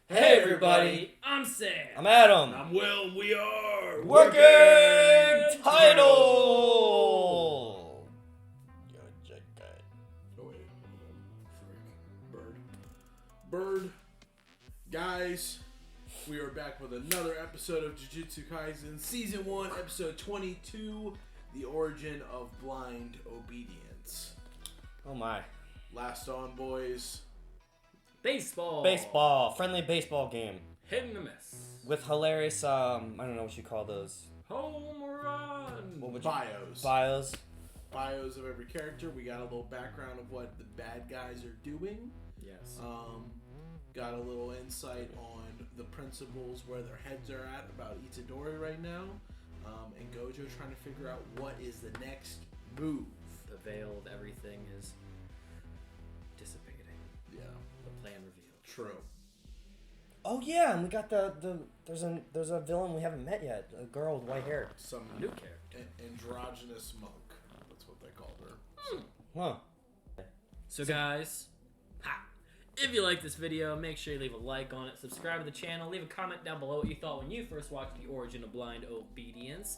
Hey everybody, I'm Sam. I'm Adam. I'm Will, and we are Working Title. Oh wait, frick, bird. Guys, we are back with another episode of Jujutsu Kaisen, Season 1, Episode 22, The Origin of Blind Obedience. Oh my. Last on, boys. Baseball. Friendly baseball game. Hit and a miss. With hilarious, I don't know what you call those. Home run. What would Bios. Bios of every character. We got a little background of what the bad guys are doing. Yes. Got a little insight on the principles, where their heads are at about Itadori right now. And Gojo trying to figure out what is the next move. The veil of everything is dissipating. Yeah. The plan revealed. True. Oh yeah, and we got there's a villain we haven't met yet. A girl with white hair. Some New character. androgynous monk. That's what they called her. Huh. So guys, if you like this video, make sure you leave a like on it, subscribe to the channel, leave a comment down below what you thought when you first watched The Origin of Blind Obedience.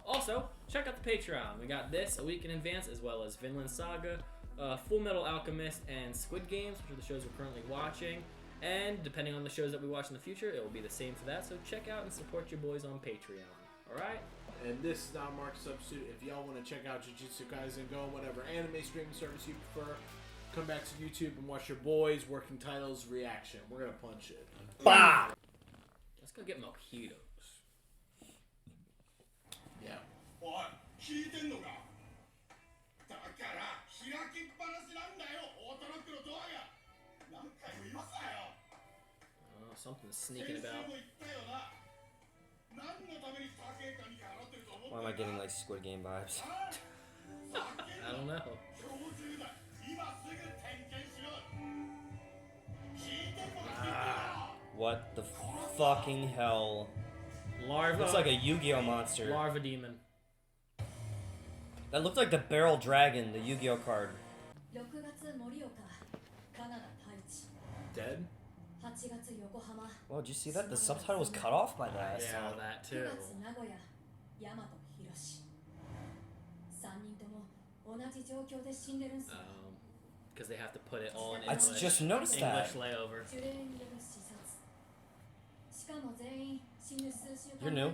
Also, check out the Patreon. We got this a week in advance, as well as Vinland Saga, Full Metal Alchemist, and Squid Games, which are the shows we're currently watching. And depending on the shows that we watch in the future, it will be the same for that. So check out and support your boys on Patreon. Alright? And this is not a market substitute. If y'all want to check out Jujutsu Kaisen, go on whatever anime streaming service you prefer. Come back to YouTube and watch your boys Working Titles reaction. We're gonna punch it. Bah! Let's go get mojitos. Yeah. おい、聞いてんのか。だから開きっぱなしなんだよ、オートロックのドアが。何回も言いますわよ。Oh, something's sneaking about. 先週も言ったよな。何のために高い金が払ってると思 Why って am んだ。 I getting like Squid Game vibes? I don't know. 今日中だ。今すぐ点検しろ。聞いてんのか聞いてんの。 What the fucking hell? Larva. Looks like a Yu-Gi-Oh monster. Larva demon. That looked like the Barrel Dragon, the Yu-Gi-Oh card. Dead? Well, did you see that? The subtitle was cut off by that. I saw that too. Because they have to put it all in I English. just noticed that. English layover. You're new.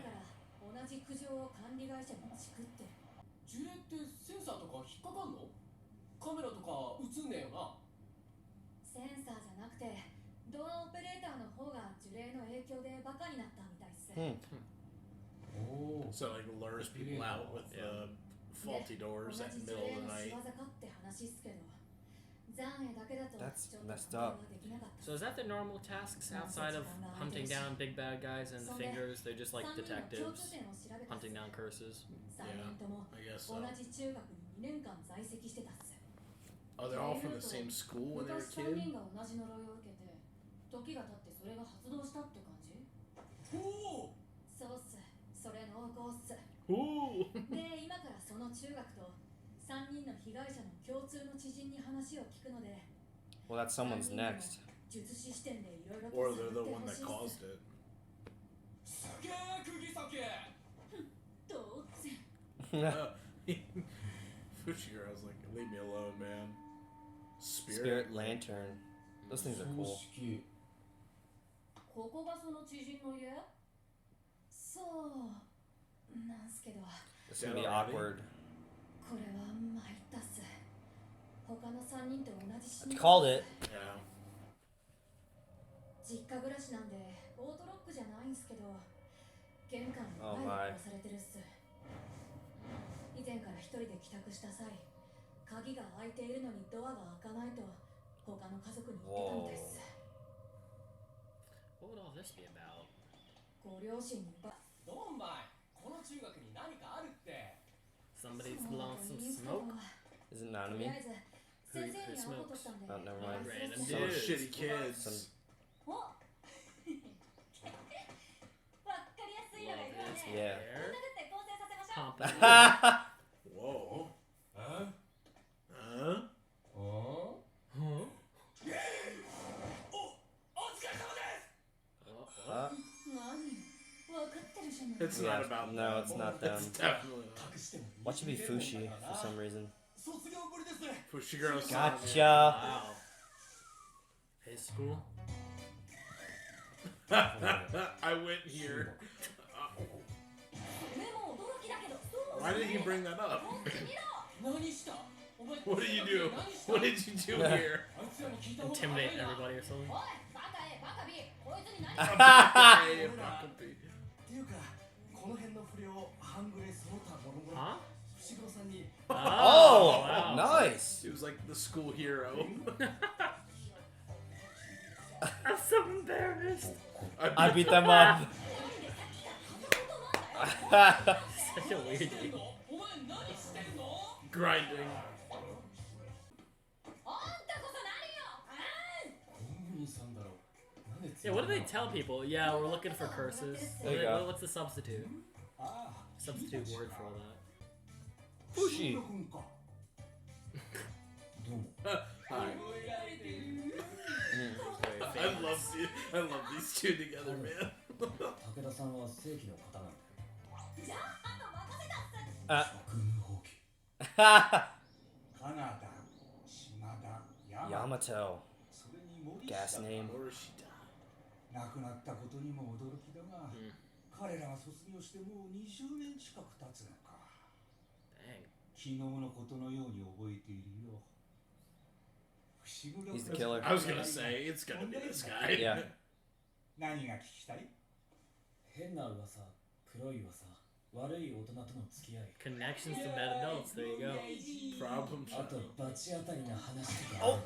樹齢ってセンサーとか引っかかんの？カメラとか映んねえよな。センサーじゃなくて、ドアオペレーターの方が樹齢の影響でバカになったみたいっす。おお。 So like lures people out with the faulty doors at the middle of the night. That's messed up. So is that the normal tasks outside of hunting down big bad guys and fingers? They're just like detectives hunting down curses. I guess so. Oh, they're all from the same school when they were kids? 時が経ってそれが発動したって感じ？おお。そうっす。それ濃厚っす。 Ooh! で、今からその中学と3人の被害者の共通の知人に話を聞くので。 Well, that's someone's next. 術師視点でいろいろ Or they're the one that caused it. すげえ釘先。どうぜ。Fushiguro was like, leave me alone, man. Spirit Lantern. Those things are cool. ここがその知人の家？そうなんすけど。 It's gonna be awkward. これは参ったっす。他の3人と同じ死に。 Called it. Yeah. 実家暮らしなんでオートロックじゃないんすけど、玄関に前に押されてるっす。以前から一人で帰宅した際、鍵が開いているのにドアが開かないと他の家族に言ってたみたいっす。 What would all this be about? ご両親にば。ドンマイ、この中学に何かあるって。 Somebody's blown some smoke? Is it Nanami? Who smokes? Oh, never mind. Random Some dudes. shitty kids. おわかりやすいのがいるわね。 Yeah. みんなで構成させましょう。 Company. Whoa. え？ Huh? お？ Huh? お疲れ様です。It's Yeah, not about no, them. it's not them. It's definitely not. Watch it be Fushi for some reason. 卒業ぶりですね Fushiguro. Gotcha. Wow. His school. I went here. Why did he bring that up? 何したお前 What did you do? 何した What did you do here? あいつらに聞いたことない Intimidate な everybody or something. おいバカエバカビこいつに何 Hey, Bakabi. っていうかこの辺の不良半グレその他もろもろ Huh? 伏黒さんに Oh, wow. nice. He was like the school hero. I'm so embarrassed. I beat them up. Such a weird dude. お前何してんの Grinding. あんたこそ何よ公務員さんだろなんで Yeah, what do they tell people? Yeah, we're looking for curses. There you go. What's the substitute? ああ Substitute word for all that. Fushi. 君かどうも Hi. I love these two together, man. 武田さんは正規の方なんだよじゃああと任せたっす Uh, 職務放棄カナダ島田山 Yamato. それに森 Gas 下 name. 亡くなったことにも驚きだが、うん彼らが卒業してもう20年近く経つのか Dang. 昨日のことのように覚えているよ He's the killer. I was gonna say, it's gonna be this guy. Yeah. 何が聞きたい変な噂黒い噂悪い大人との付き合い Connections to bad adults. There you go. Problem あと child. 罰当たりな話とかあれば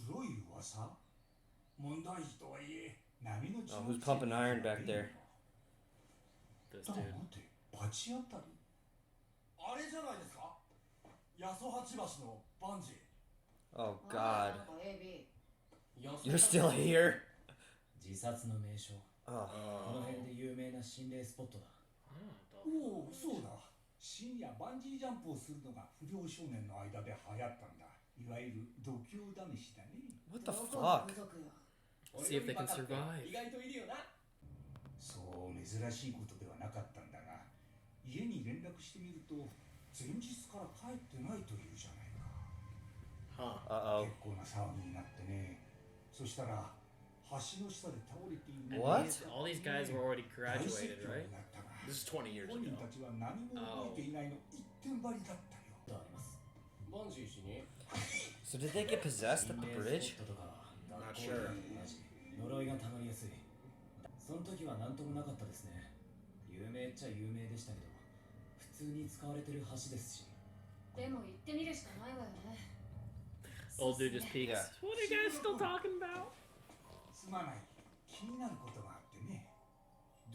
黒い噂問題児とはいえ波の Oh, who's pumping iron back there? This だ dude. 待って罰当たりあれじゃないですか八十八橋のバンジー Oh God. エビ You're still here? 自殺の名所 Oh. この辺で有名な心霊スポットだ おおそうだ深夜バンジージャンプをするのが不良少年の間で流行ったんだいわゆる度胸試しだね What the fuck? See if they can survive. 意外といるよなそう珍しいことではなかったんだが家に連絡してみると前日から帰ってないというじゃないか Huh. Uh-oh. 結構な騒ぎになってねそしたら橋の下で倒れている And What? all these guys were already graduated, right? This is 20 years 本人 ago. たちは何も覚えていないの一点張りだったよありますバンジー氏に So did they get possessed at the 心霊 bridge? スポットとか Not 学校 sure. と同じ呪いがたまりやすいその時は何ともなかったですね有名っちゃ有名でしたけど普通に使われてる橋ですしでも行ってみるしかないわよね Old dude just peeks. Yeah. What are you guys still talking about? すまない気になることがあってね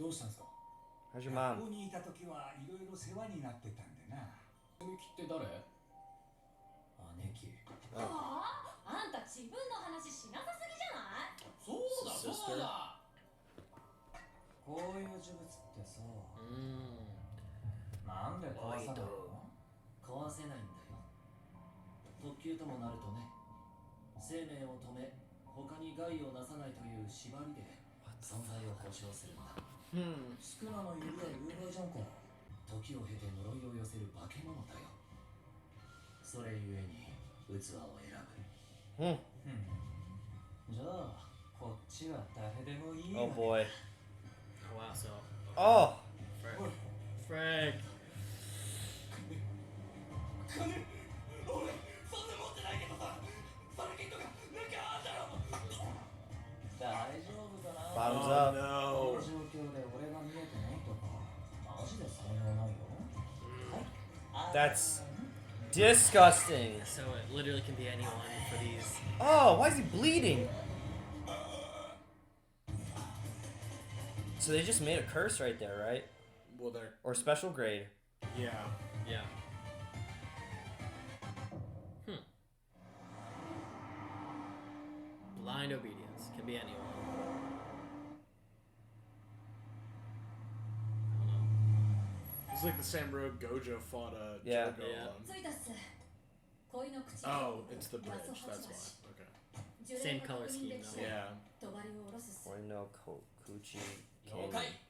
どうしたんですか How's your 学 mom? 校にいた時はいろいろ世話になってたんでな姉貴って誰姉貴 Oh. ああんた自分の話しなさすぎじゃないそうだ Sister. そうだこういう呪物ってさ Mm. なんで壊さないの壊せないんだよ特急ともなるとね生命を止め他に害をなさないという縛りで存在を保証するんだ Hmm. 宿儺の指は有害じゃんか時を経て呪いを寄せる化け物だよそれゆえに器を選ぶ Hmm. じゃあこっちは誰でもいい Oh よ boy. Oh, wow, so. Oh. Frank. 金俺そんな持ってないけどさその金とかなんかあんだろ大丈夫かな Bottoms Oh up. この no. 状況で俺が見えてないとかマジで才能ないよ That's disgusting. So it literally can be anyone for these. Oh, why is he bleeding? So they just made a curse right there, right? Well, they're. Or special grade. Yeah. Yeah. Hmm. Blind obedience can be anyone. I don't know. It's like the same road Gojo fought a Yeah. Jogo Yeah. on. 着いたっす恋の口 Oh, it's the bridge. That's why. Okay. Same color scheme, though. Yeah. 帳を下ろすっす Or no Kokuchi. 了解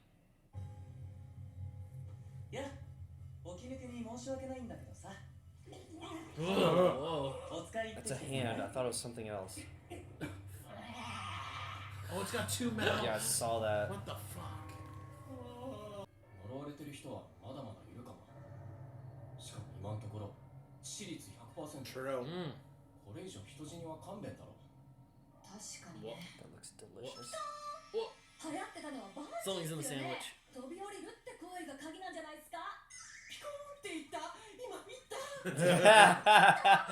入れてに申し訳ないんだけどさ。 Whoa. お使い行って That's a きて hand. I thought it was something else. Oh, it's got two mouths. Yeah, I saw that. What the fuck? 呪われてる人はまだまだいるかも。しかも今のところ致死率 100%。 True. Mm. これ以上人死には勘弁だろ。確かにね。 That looks delicious. 流行ってたのはバー Something's in ジ the ンですよね。 sandwich. 飛び降りるって行為が鍵なんじゃないですか。ピコーンって言った。今言った。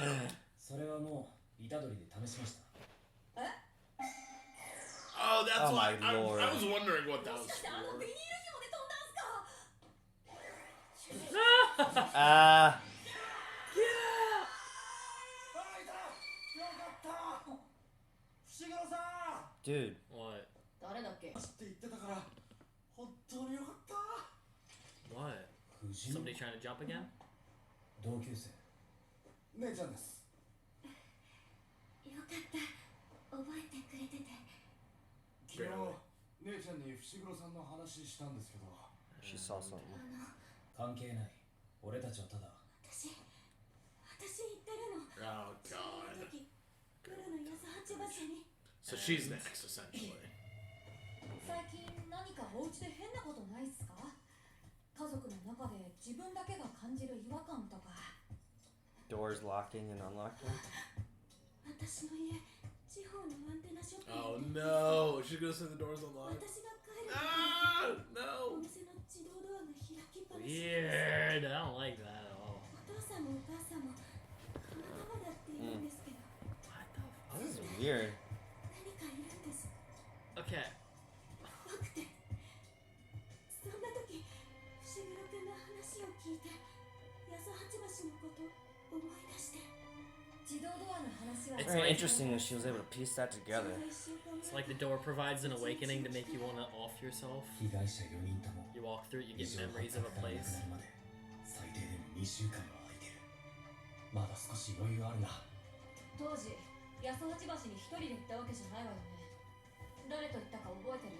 oh それはもう虎杖で試しました。 Oh, that's Oh why my lord. I was wondering what that も was しかしてあの for. ビニール紐で飛んだんすか。 Ah. 伏黒さん Dude. What? 誰だっけ。って言ってたから本当によかった。 What? 藤 Somebody trying to jump again? 同級生。姉ちゃんです。よかった。覚えてくれてて。昨日姉ちゃんに伏黒さんの話したんですけど。 She saw something. 関係ない。俺たちはただ。私言ってるの。 Oh そ god. の時夜の安八橋に。 So she's next, essentially. 最近何かお家で変なことないっすか。家族の中で自分だけが感じる違和感とか。 Doors locking and unlocking. 私の家地方のアンテナショップ Oh で no. She's gonna say the door's unlocked. 私が帰る Ah, 時 no. お店の自動ドアが開きっぱなし。 Weird. I don't like that at all. お父さんもお母さんも花束だって言うんですけど、 What the Oh, this is weird. 何かいるんです。 Okay. 怖くて。そんな時伏黒君の話を聞いて安八橋のこと思い出して。自動ドアの話は It's Very like- interesting that she was able to piece that together. It's like the door provides an awakening to make you want to off yourself. 被害者4人とも You walk through it, you 異 get 常 memories 発 of a 覚がなく place. なるまで最低でも2週間は空いてる。まだ少し余裕あるな。当時安八橋に一人で行ったわけじゃないわよね。誰と行ったか覚えてる？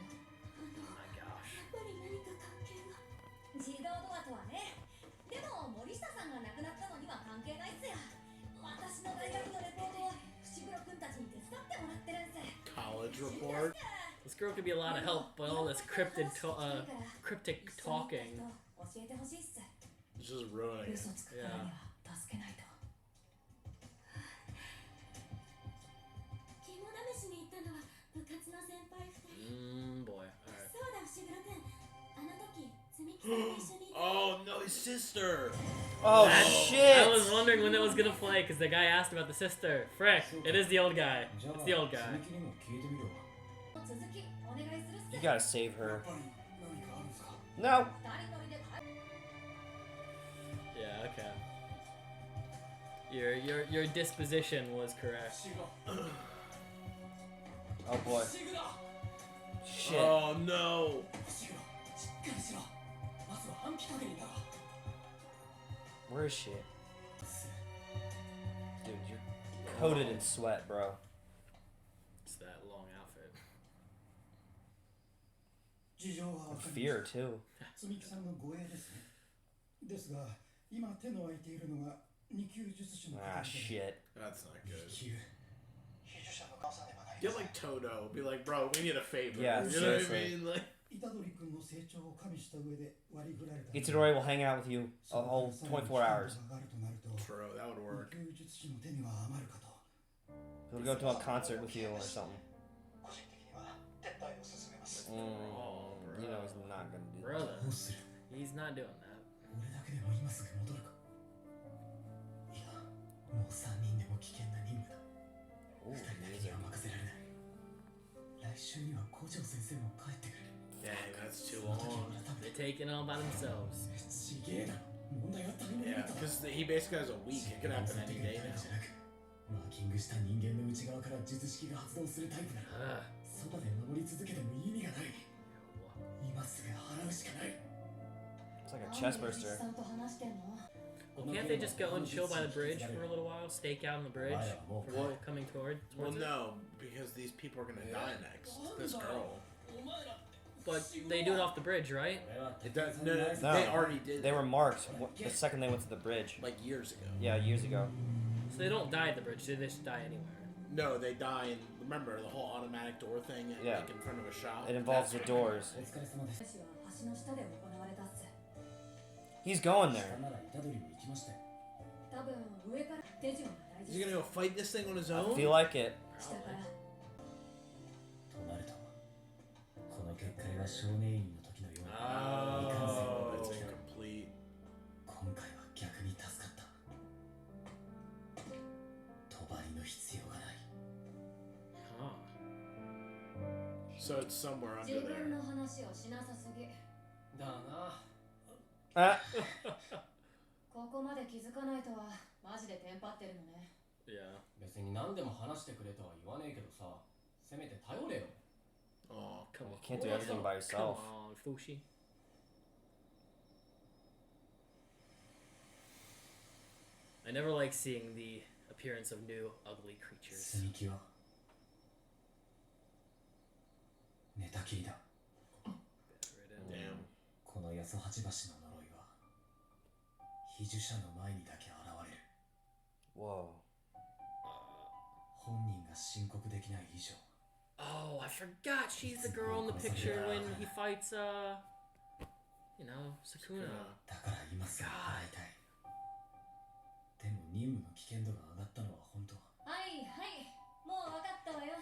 Oh my gosh. やっぱり何か関係が。自動ドアとはね。でも森下さんが亡くなったのには関係ないっすよ。私の大学のレポートを伏黒君たちに手伝ってもらってるんす。 College report. This girl could be a lot of help, but all this cryptic talking. 教えてほしいっす。 It's just ruining it. 嘘つくからには助けないと。肝試しに行ったのは部活の先輩2人。 Boy. Alright. そうだ伏黒君。あの時積木さんと一緒にいた。 Oh no, his sister. Oh I shit! was wondering when it was gonna play because the guy asked about the sister. Frick, it is the old guy. じゃあ It's the old guy. 積み木にも聞いてみろ。続きお願いするっす。 You gotta save her. ぱり何かあるんですか。 No! 二人乗りで帰 Yeah, okay. Your disposition was correct. 伏黒。 Oh boy. 伏黒。 Shit. Oh no. 伏黒。しっかりしろ。まずは半期確認だ。 Where is she? Dude, you're coated in sweat, bro. It's that long outfit. 事情はわかりま Fear した。 too. 積み木さんの護衛ですね。ですが、今手の空いているのが2級術師の方 Ah, で、 shit. That's not good. 9。秘術者の傘ではない Get like Toto. Be like, bro, we need a favor. Yeah, you know what I seriously. mean? Like, 虎杖君の成長を加味した上で割り振られた。 Itadori will hang out with you a whole 24 hours. があるとなると、 true, that would work. 2級術師の手には余るかと。 He'll go to a concert with you or something. 個人的には撤退を進めます。 You know he's not gonna do that. Brother, どうする。 he's not doing that. 俺だけでも今すぐ戻るか。いや、もう3人でも危険な任務だ。 Ooh, 2人だけには任せられない。来週には校長先生も帰ってくる。 Dang, that's too long. They're taking it all by themselves. ちげえな。問題は誰もい Yeah, ないと。 because he basically has a week. It could happen any day now. マーキングした人間の内側から術式が発動するタイプなら Ugh. 外で守り続けても意味がない。今すぐ払うしかない。 It's like a なんで chest おじ burster. さんと話してんの？ Well, can't they just go and chill by the bridge for a little while? Stake out on the bridge for Well- people coming Well, towards it? no, because these people are gonna die next. This girl. お前ら But they do it off the bridge, right? It does, no, No. they already did. They were marked the second they went to the bridge. like years ago. Yeah, years ago. So they don't die at the bridge. They just die anywhere. No, they die in. Remember the whole automatic door thing, Yeah. like in front of a shop. It involves the That's- doors. お疲れ様です 私は橋の下で行われたっす。 He's going 下 there. なら虎杖も行きましたよ多分上から手順が大 Is 事 he で gonna す。 go fight this thing on his I own? feel like it. 下から となるとこの結界は少年院の時のように Oh, いかん it's せん incomplete. 今回は逆に助かった帳の必要がない Huh. So it's somewhere 自 under 分 there. の話をしなさすぎ。だな Ah. ここまで気づかないとはマジでテンパってるのね。 Yeah. 別に何でも話してくれとは言わねえけどさせめて頼れよ Oh, Come on. You can't do everything by Come yourself. on, Fushi. I never like seeing the appearance of new ugly creatures. 積み木は寝たきりだ damn. この八十八橋の呪いは被呪者の前にだけ現れる Whoa. 本人が申告できない以上 Oh, I forgot she's the girl in the picture when he fights, Sukuna. だから今すぐ払いたいでも任務の危険度が上がったのは本当はいはい、もう分かったわよ。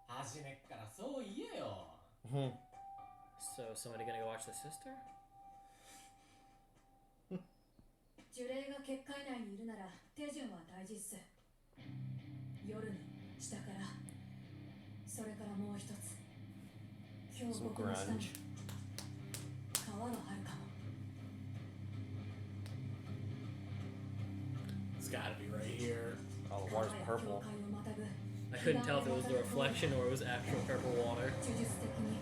初めっからそう言えよ Mhm. So, somebody gonna go watch the sister? 呪霊が結界内にいるなら手順は大事っす。夜に下から、それからもう一つ。今日 Some ここの下に grunge. 川があるかも。 It's gotta be right here. Oh, the 川 water's や purple. 境界をまたぐ I couldn't tell if it was the reflection or it was actual purple water. 呪術的に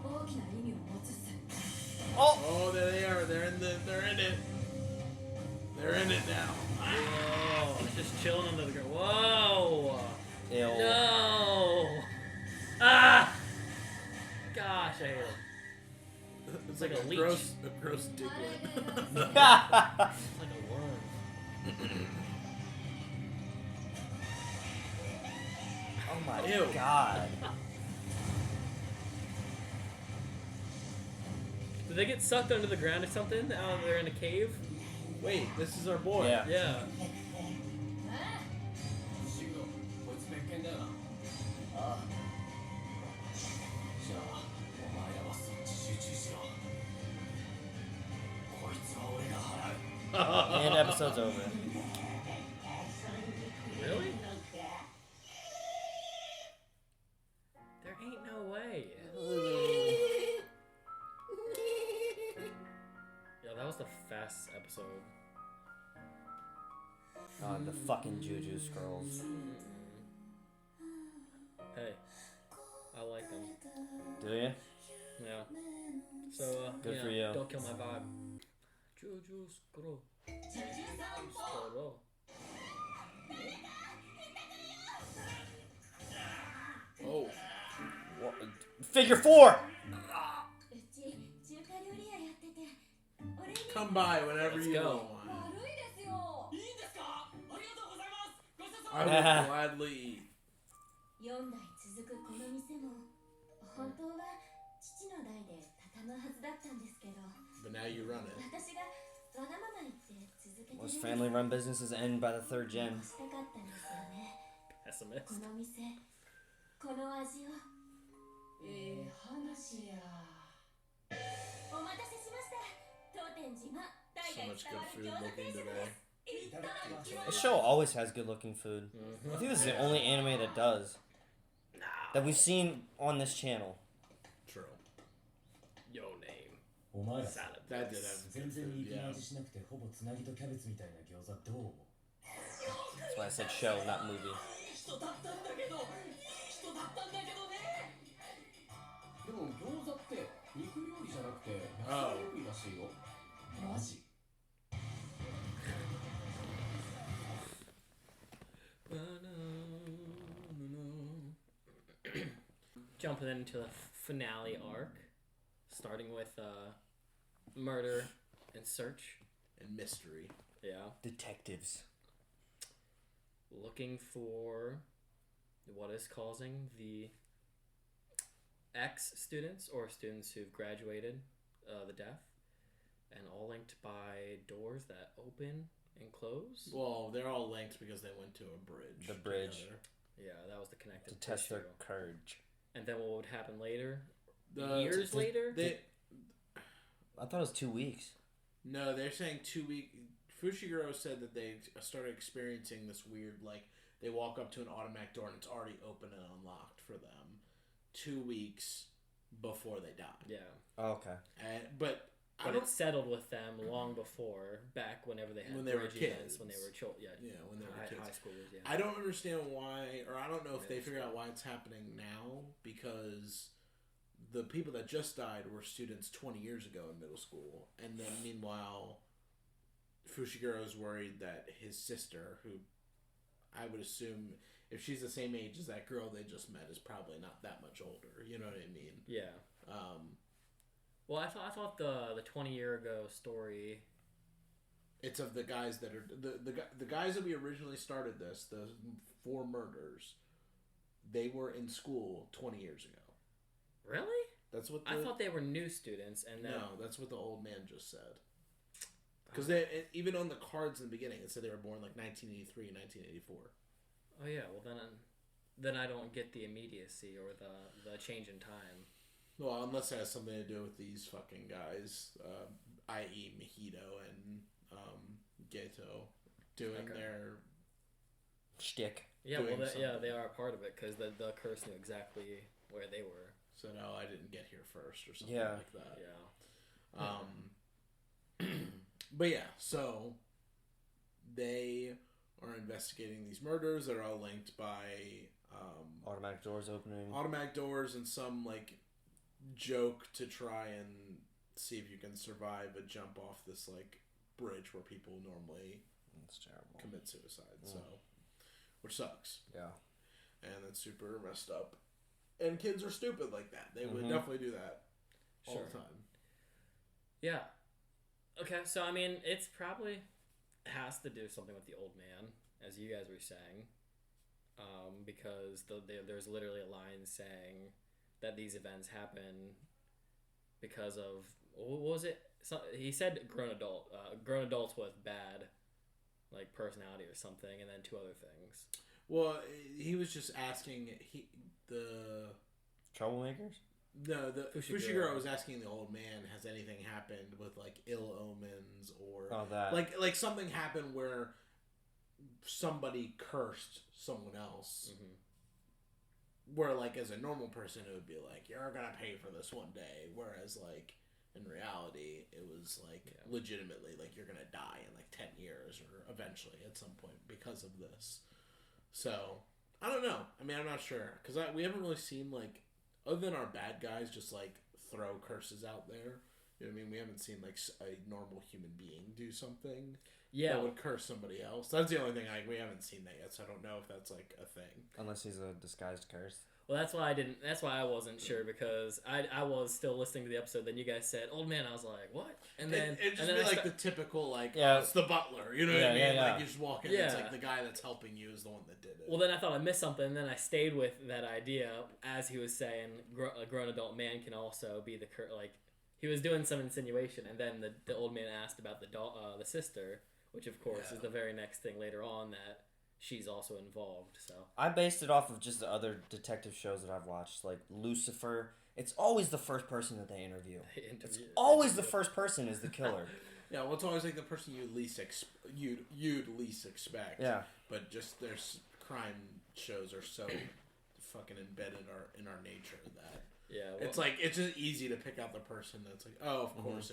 大きな意味を持つっす。 Oh, there they are. They're in it. They're in it now. Whoa, it's just chilling under the ground. Whoa! Ew. No! Ah! Gosh, I hate it. It's like like a a leech. gross diglet. It's like a worm. Oh my Ew. god. Did they get sucked under the ground or something? They're in a cave? Wait, this is our boy. Yeah. Yeah. 伏黒こいつ別件だよなああじゃあお前らはそっち集中しろこいつは俺が払う And episode's over. Really? There ain't no way. Yeah, that was the fast episode. God, the fucking Juju scrolls. Hey, I like them. Do you? Yeah. So, Good yeah, for you. don't kill my vibe. Juju scroll. Scroll. Oh. What? Figure 4! うち中華料理屋やってて、お礼に Come by whenever Let's you go. want. 悪いですよ。いいんですかありがとうございますごちそうさ I ま would gladly eat. 4代続くこの店も本当は父の代で畳むはずだったんですけど、 But now you run it. 私がわがまま言って続けてるんです。 Most family run businesses end by the third gen. したかったんですよね。 Pessimist. この店、この味を。話や。お待たせしました。当店自慢、代 So 々 much 伝わ good る food 餃子 looking 定食 today. です。いただきます。 This show always has good looking food. I think this is the only anime that does. That we've seen on this channel. True. Yo name. お前ら Salad. That did have 全 good 然 food, 肉の yeah. 味しなくてほぼつなぎとキャベツみたいな餃子どう思う That's why I said show, not movie. 人だったんだけど人だったんだけどねでも餃子って肉料理じゃなくて野菜料理らしいよマジ Jumping into the finale arc. starting with murder and search. And mystery. Yeah. Detectives. Looking for what is causing the ex-students or students who've graduated the death, and all linked by doors that open and close. Well, they're all linked because they went to a bridge. The bridge. together. Yeah, that was the connective To test their tissue. courage. And then what would happen later? Years Later? I thought it was 2 weeks. No, they're saying 2 weeks. Fushiguro said that they started experiencing this weird, like, they walk up to an automatic door and it's already open and unlocked for them 2 weeks before they died. Yeah. Oh, okay. But But it settled with them long before, back whenever they had When they were bridge events, kids. when they were children. Yeah, when they were high, kids. high schoolers, yeah. I don't understand why, or I don't know if they Middle figure out why it's happening now, because the people that just died were students 20 years ago in middle school. And then meanwhile, Fushiguro's worried that his sister, who I would assume, if she's the same age as that girl they just met, is probably not that much older. You know what I mean? Yeah. Well, I thought the 20-year ago story. It's of the guys that are the guys that we originally started this, the 4 murders. They were in school 20 years ago. Really? That's what I thought they were new students, and then No, that's what the old man just said. Because they even on the cards in the beginning, it said they were born like 1983 and 1984. Oh yeah, well then I don't get the immediacy or the change in time. Well, unless it has something to do with these fucking guys, i.e. Mojito and Gato, doing Okay. their Shtick. Yeah, Doing well, something. they are a part of it because the curse knew exactly where they were. said, "Oh, I didn't get here first," or something Yeah. like that. Yeah. But yeah, so they are investigating these murders that are all linked by Automatic doors opening. automatic doors and some like joke to try and see if you can survive a jump off this like bridge where people normally That's terrible. commit suicide. So, which sucks, Yeah. and that's super messed up. And kids are stupid like that. They would definitely do that all Sure. the time. Yeah. Okay, so I mean, it's probably has to do something with the old man, as you guys were saying, because there's literally a line saying that these events happen because of what was it? So, he said grown adults with bad like personality or something, and then 2 other things. Well, he was just asking the Troublemakers? Fushiguro was asking the old man, has anything happened with like ill omens or that. like something happened where somebody cursed someone else. Where like as a normal person it would be like, you're gonna pay for this one day, whereas like in reality it was like legitimately like you're gonna die in like 10 years or eventually at some point because of this. So I don't know. I mean, I'm not sure because we haven't really seen like, other than our bad guys just like throw curses out there. You know what I mean? We haven't seen like a normal human being do something that would curse somebody else. That's the only thing we haven't seen that yet. So I don't know if that's like a thing. Unless he's a disguised curse. Well, that's why I wasn't sure, because I was still listening to the episode. Then you guys said "old man," I was like, "What?" And then it just and be then like the typical like, Yeah. it's the butler. You know what I mean? Yeah. Like you just walk in, it's Yeah. like the guy that's helping you is the one that did it. Well, then I thought I missed something, and then I stayed with that idea as he was saying a grown adult man can also be the like he was doing some insinuation, and then the old man asked about the sister, which of course is the very next thing later on that she's also involved. So I based it off of just the other detective shows that I've watched, like Lucifer. It's always the first person that they interview. It's always the first person is the killer. Yeah, well, it's always like the person you'd least expect. Yeah. But just their crime shows are so fucking embedded in our nature that it's like it's just easy to pick out the person that's like, oh, of course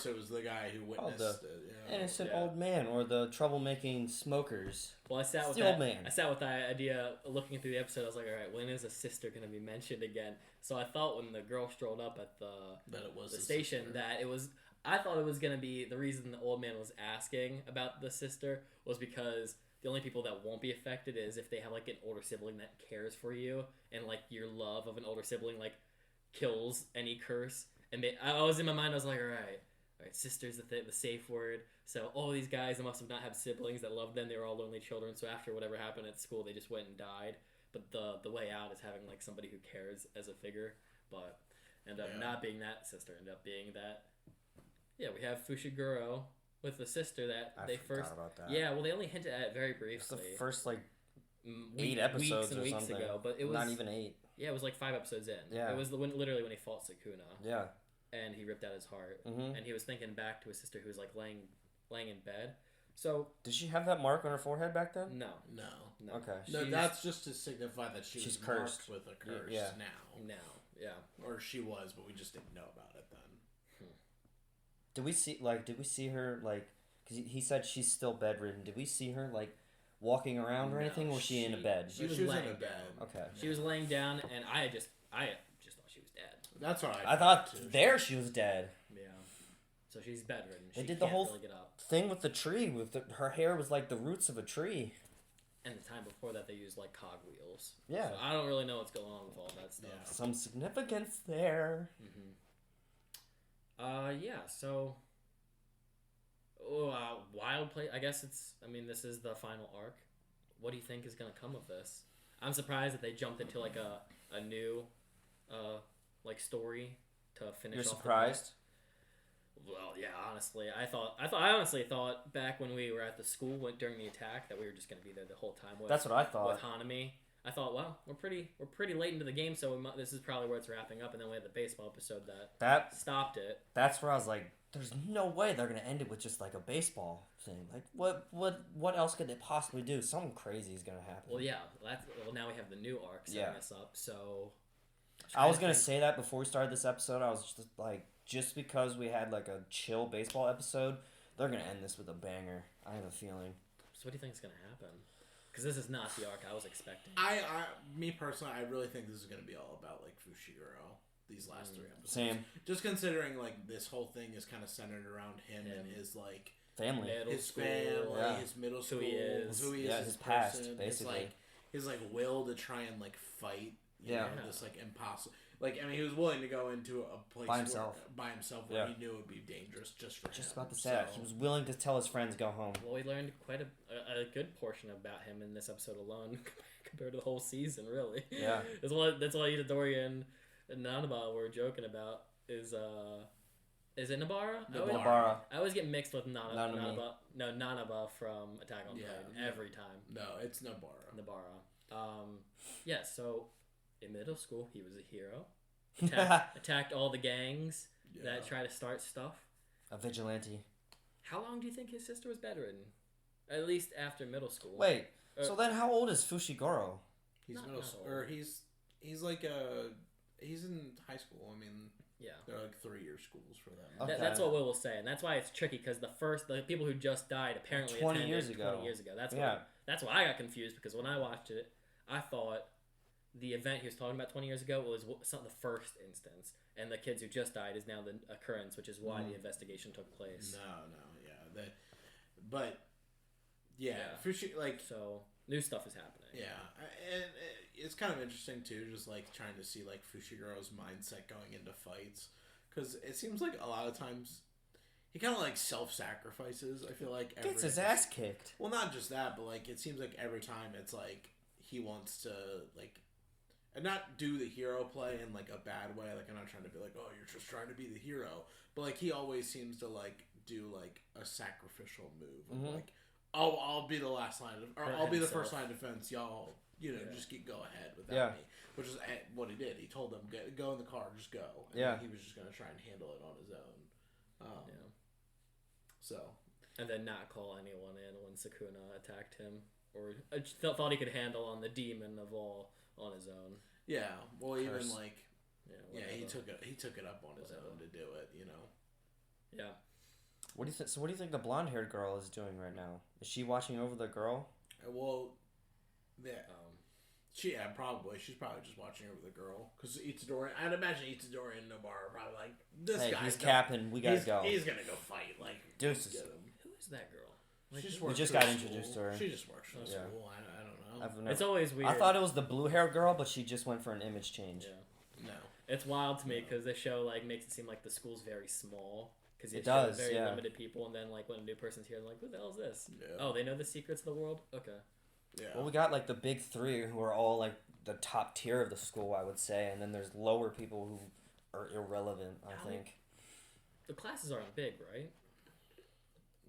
it was the guy who witnessed it. You know? Innocent old man or the troublemaking smokers. Well, I sat with the old man. I sat with the idea looking through the episode. I was like, all right, when is a sister going to be mentioned again? So I thought when the girl strolled up at that it was the station sister. that it was. I thought it was going to be the reason the old man was asking about the sister was because the only people that won't be affected is if they have like an older sibling that cares for you, and like your love of an older sibling like kills any curse. And I was in my mind, I was like, all right, sister's the safe word. So all these guys that must have not had siblings that loved them. They were all lonely children. So after whatever happened at school, they just went and died. But the way out is having like somebody who cares as a figure. But ended up not being that sister. Ended up being that. Yeah, we have Fushiguro with the sister that I they forgot first. about that. Yeah, well, they only hinted at it very briefly. It's the first like weeks 8 episodes and or weeks something. ago, but it was not even 8. Yeah, it was like 5 episodes in. Yeah. It was literally when he fought Sukuna. Yeah. And he ripped out his heart. Mm-hmm. And he was thinking back to his sister who was like laying in bed. So did she have that mark on her forehead back then? no. Okay. No, that's just to signify that she's She's marked cursed with a curse now. Yeah. Or she was, but we just didn't know about it then. Did we see her like? Because he said she's still bedridden. Did we see her like walking around or No, anything? Or was she in a bed? She was in laying a down. bed. Okay. She was laying down, and I just thought she was dead. That's what I thought she was dead. Yeah. So she's bedridden. She They did the can't whole really get up. thing with the tree. Her hair was like the roots of a tree. And the time before that, they used like cogwheels. Yeah. So I don't really know what's going on with all that stuff. Yeah. Some significance there. Yeah. So. Wild play. I guess it's. I mean, this is the final arc. What do you think is gonna come of this? I'm surprised that they jumped into like a new, like story to finish. You're off surprised? Well, yeah. Honestly, I honestly thought back when we were at the school during the attack that we were just gonna be there the whole time. That's what I thought. With Hanami, I thought, well, we're pretty late into the game, so this is probably where it's wrapping up. And then we had the baseball episode that stopped it. That's where I was like, there's no way they're gonna end it with just like a baseball thing. Like, what else could they possibly do? Something crazy is gonna happen. Well, yeah. Now we have the new arc setting us up. So I was gonna say that before we started this episode. I was just like, just because we had like a chill baseball episode, they're gonna end this with a banger. I have a feeling. So what do you think is gonna happen? Because this is not the arc I was expecting. Me personally, I really think this is going to be all about like Fushiguro. These last 3 episodes. Same. Just considering like this whole thing is kind of centered around him and his like family, his family, his middle school, who he is, his past, person, basically. his will to try and like fight. You Yeah. know, this like impossible. Like, I mean, he was willing to go into a place By himself where he knew it would be dangerous just for him. Just about to say that. He was willing to tell his friends go home. Well, we learned quite a good portion about him in this episode alone compared to the whole season, really. Yeah. That's why Itadori and Nanaba were joking about is it Nabara? Nabara. I always get mixed with Nanami. Nanaba. No, Nanaba from Attack on Titan every time. No, it's Nabara. Yeah, so in middle school, he was a hero. Attacked all the gangs that try to start stuff. A vigilante. How long do you think his sister was bedridden? At least after middle school. Wait, so then how old is Fushiguro? He's Not middle that school, old. or he's like he's in high school. I mean, yeah, they're like 3-year schools for them. Okay. That's what Will will say, and that's why it's tricky because the people who just died apparently 20 attended years ago. 20 years ago. Yeah. That's why I got confused because when I watched it, I thought the event he was talking about 20 years ago was the first instance, and the kids who just died is now the occurrence, which is why the investigation took place. So new stuff is happening. Yeah, and it's kind of interesting too, just like trying to see like Fushiguro's mindset going into fights, because it seems like a lot of times he kind of like self-sacrifices. I feel like Gets his ass kicked. Well, not just that, but like it seems like every time it's like he wants to like. And not do the hero play in like a bad way. Like I'm not trying to be like, oh, you're just trying to be the hero. But like he always seems to like do like a sacrificial move of like, oh, I'll be the last line of, or I'll be the first line of defense. Y'all, just go ahead without me. Which is what he did. He told them go in the car, just go. And he was just gonna try and handle it on his own. So. And then not call anyone in when Sukuna attacked him, or thought he could handle on the demon of all. On his own. Yeah. Well, Curse. even like. Yeah. He took it up on his own to do it. Yeah. What do you think? So, what do you think the blonde-haired girl is doing right now? Is she watching over the girl? Well, yeah. Probably. She's probably just watching over the girl because Itadori. I'd imagine Itadori and Nobara are probably like this guy. He's capping. We gotta go. He's gonna go fight. Like Deuces. get him. Who is that girl? She just we just got introduced to her. She just works for school. I don't know. It's always weird. I thought it was the blue-haired girl, but she just went for an image change. Yeah. No. It's wild to me because the show like makes it seem like the school's very small because It does, very yeah. limited people, and then like when a new person's here, they're like, "Who the hell is this?" Yeah. Oh, they know the secrets of the world. Okay. Yeah. Well, we got like the big three who are all like the top tier of the school, I would say, and then there's lower people who are irrelevant. I think The classes aren't big, right?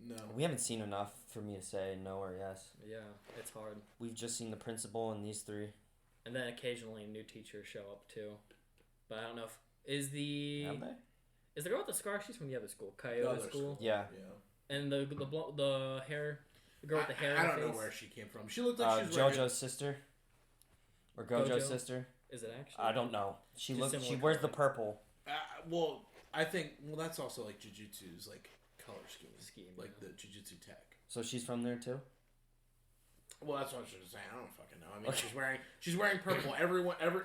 No. we haven't seen enough for me to say no or yes. Yeah, it's hard. We've just seen the principal and these three. And then occasionally new teachers show up too, but I don't know if is the Have they? is the girl with the scar? She's from the other school, The Kyoto other school. Yeah. Yeah. And the hair, the girl with the hair. I in don't the know face. where she came from. She looked like she was wearing... JoJo's sister. Or Gojo's Gojo? sister. Is it actually? I don't know. She Just looks. She similar wears the color. purple. Well, I think... Well, that's also like Jujutsu's like color scheme. Like yeah. the Jujutsu tech. So she's from there too. Well, that's what I was saying. I don't fucking know. I mean, she's wearing purple.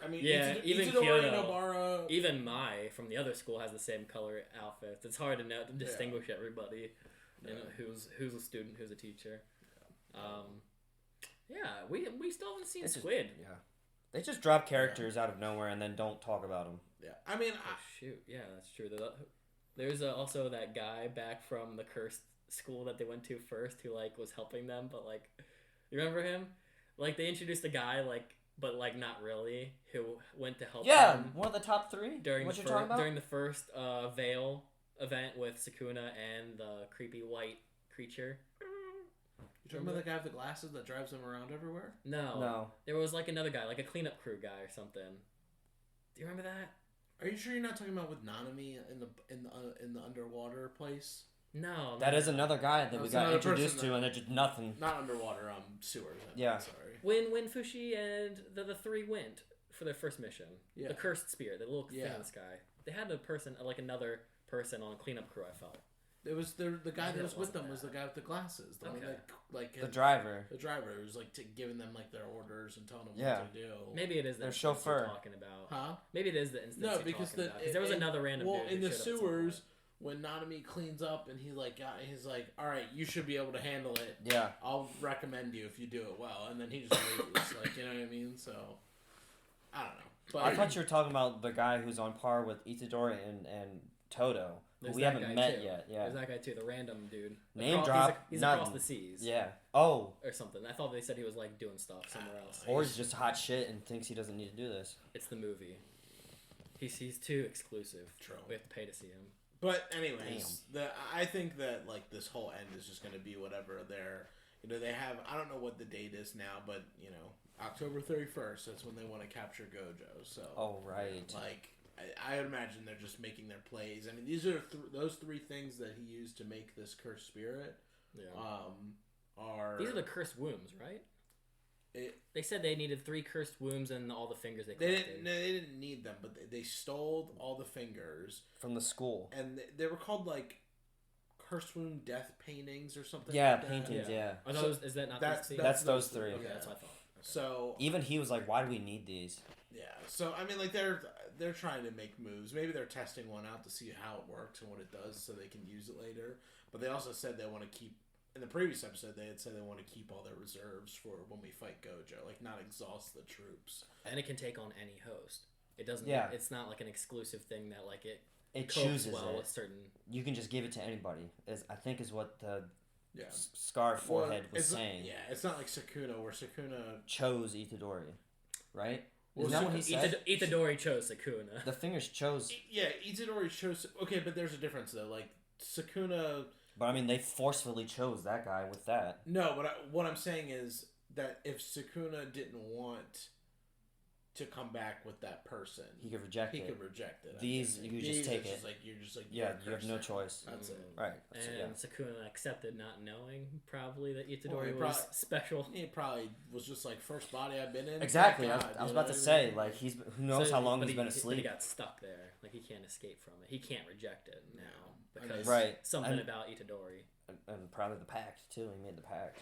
I mean, Yeah, even Itadori, Kyoto. Nobara. Even Mai from the other school has the same color outfits. It's hard to know to distinguish everybody, and who's a student, who's a teacher. Yeah, we still haven't seen Squid. Yeah. They just drop characters out of nowhere and then don't talk about them. Yeah, I mean, Oh shoot, yeah, that's true. There's also that guy back from the cursed school that they went to first who like was helping them, but like, you remember him? Like they introduced a guy but not really, who went to help them one of the top three. during what the you're talking about? during the first Veil event with Sukuna and the creepy white creature. you talking about the guy with the glasses that drives them around everywhere? No. There was like another guy, like a cleanup crew guy or something. Do you remember that? Are you sure you're not talking about with Nanami in the underwater place? No. That is another guy that we That's got another introduced person to, and they're just nothing. Not underwater, sewers. Yeah. Sorry. When Fushi and the three went for their first mission, Yeah. the cursed spear, the little Yeah. famous guy, they had a person, like another person on a cleanup crew. I felt. It was the guy Maybe that was it with them wasn't was the that. guy with the glasses. The one Okay. that like The driver. The driver who was like giving them like their orders and telling them Yeah. what to do. Maybe it is the Their instance you're chauffeur. talking about. Huh? Maybe it is the instance No, you're because talking about. 'Cause there was another random dude who in the showed up at some sewers point. when Nanami cleans up and he's like, all right, you should be able to handle it. Yeah. I'll recommend you if you do it well, and then he just leaves. Like, you know what I mean? So I don't know. But I thought you were talking about the guy who's on par with Itadori and Toto. Who There's we that haven't guy, met too. yet. Yeah. There's that guy too, the random dude. Name Across- drop, He's nothing. across the seas. Yeah. Oh. Or something. I thought they said he was like doing stuff somewhere else. Or he's just hot shit and thinks he doesn't need to do this. It's the movie. He's too exclusive. True. We have to pay to see him. But anyways, I think that like this whole end is just going to be whatever they're, they have. I don't know what the date is now, but October 31st. That's when they want to capture Gojo. So Oh, right. like I would imagine they're just making their plays. I mean, these are those three things that he used to make this cursed spirit. Yeah. Are These are the cursed wombs, right? it, They said they needed 3 cursed wombs and all the fingers they they collected. didn't. No, they didn't need them, but they stole all the fingers, From the school. and they were called like cursed wound death paintings or something. Yeah, like that. paintings, yeah. Are those, is that not That's- these That's those three. three. Okay, Yeah. that's what I thought. So Even he was like, why do we need these? yeah, so I mean, like they're trying to make moves. Maybe they're testing one out to see how it works and what it does, so they can use it later. But they also said they want to keep. In the previous episode, they had said they want to keep all their reserves for when we fight Gojo, like not exhaust the troops. And it can take on any host. It doesn't. Yeah. It's not like an exclusive thing that like it. It copes chooses well it. with certain. You can just give it to anybody. I think is what the Yeah, scar forehead Well, was it's not- saying. yeah, it's not like Sukuna, where Sukuna. Chose Itadori, right? Well, Isn't that what he said? Itadori chose Sukuna. The fingers chose, Yeah, Itadori chose. Okay, but there's a difference though. Like Sukuna. but I mean, they forcefully chose that guy with that. No, but what I'm saying is that if Sukuna didn't want to come back with that person, He could reject he it. could reject it. I These, think. you just These, take it's it. just like you're just like Yeah, you're you have cursed no now. choice. That's it. Right. So, And yeah. Sukuna accepted, not knowing probably that Itadori Well, he was probably- special. He probably was just like first body I've been in. Exactly. Thank I God, was you about know to what I say, mean? like, who knows how long but he's been But he asleep. got stuck there. Like he can't escape from it. He can't reject it now I mean, because Right. something And- about Itadori. And probably the pact too. He made the pact.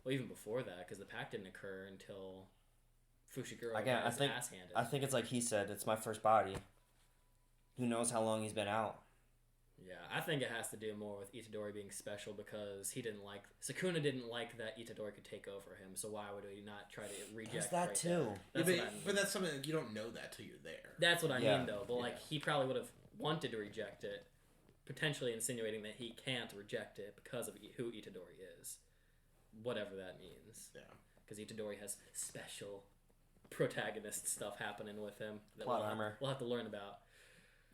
Well, even before that, because the pact didn't occur until Fushiguro Again, got I his think ass handed. I think it's like he said. It's my first body. Who knows how long he's been out? Yeah, I think it has to do more with Itadori being special because Sukuna didn't like that Itadori could take over him. So why would he not try to reject? There's that right too. there? That's what I mean. But that's something that you don't know that till you're there. That's what I Yeah. mean, though. But like, he probably would have wanted to reject it, potentially insinuating that he can't reject it because of who Itadori is, whatever that means. Yeah. Because Itadori has special protagonist stuff happening with him that Plot armor. we'll have to learn about.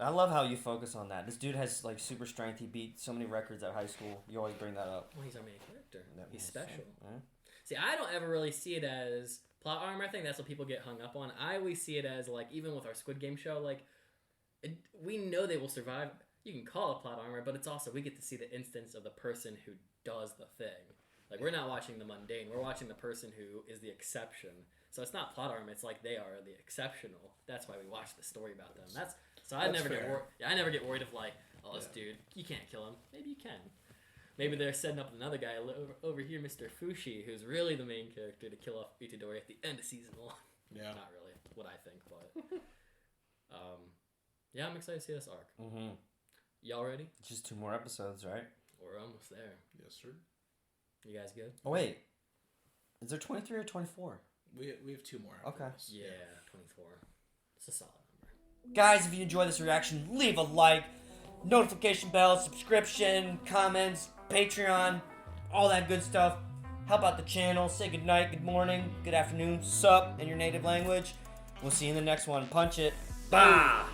I love how you focus on that. This dude has like super strength. He beat so many records at high school. You always bring that up. Well, he's our main character. He's makes special. sense, yeah. See, I don't ever really see it as plot armor. I think that's what people get hung up on. I always see it as, like, even with our Squid Game show, like, we know they will survive. You can call it plot armor, but it's also, we get to see the instance of the person who does the thing. Like, we're not watching the mundane. We're watching the person who is the exception. So it's not plot armor. It's like they are the exceptional. That's why we watch the story about them. So I never get worried. I never get worried of like, oh, this dude, you can't kill him. Maybe you can. Maybe they're setting up another guy over here, Mr. Fushi, who's really the main character to kill off Itadori at the end of season 1. Yeah. Not really what I think, but yeah, I'm excited to see this arc. Mm-hmm. Y'all ready? Just 2 more episodes, right? We're almost there. Yes, sir. You guys good? Oh wait, is there 23 or 24? We have 2 more. After Okay. this. Yeah, 24. It's a solid number. Guys, if you enjoyed this reaction, leave a like, notification bell, subscription, comments, Patreon, all that good stuff. Help out the channel. Say good night, good morning, good afternoon, sup in your native language. We'll see you in the next one. Punch it. Bah!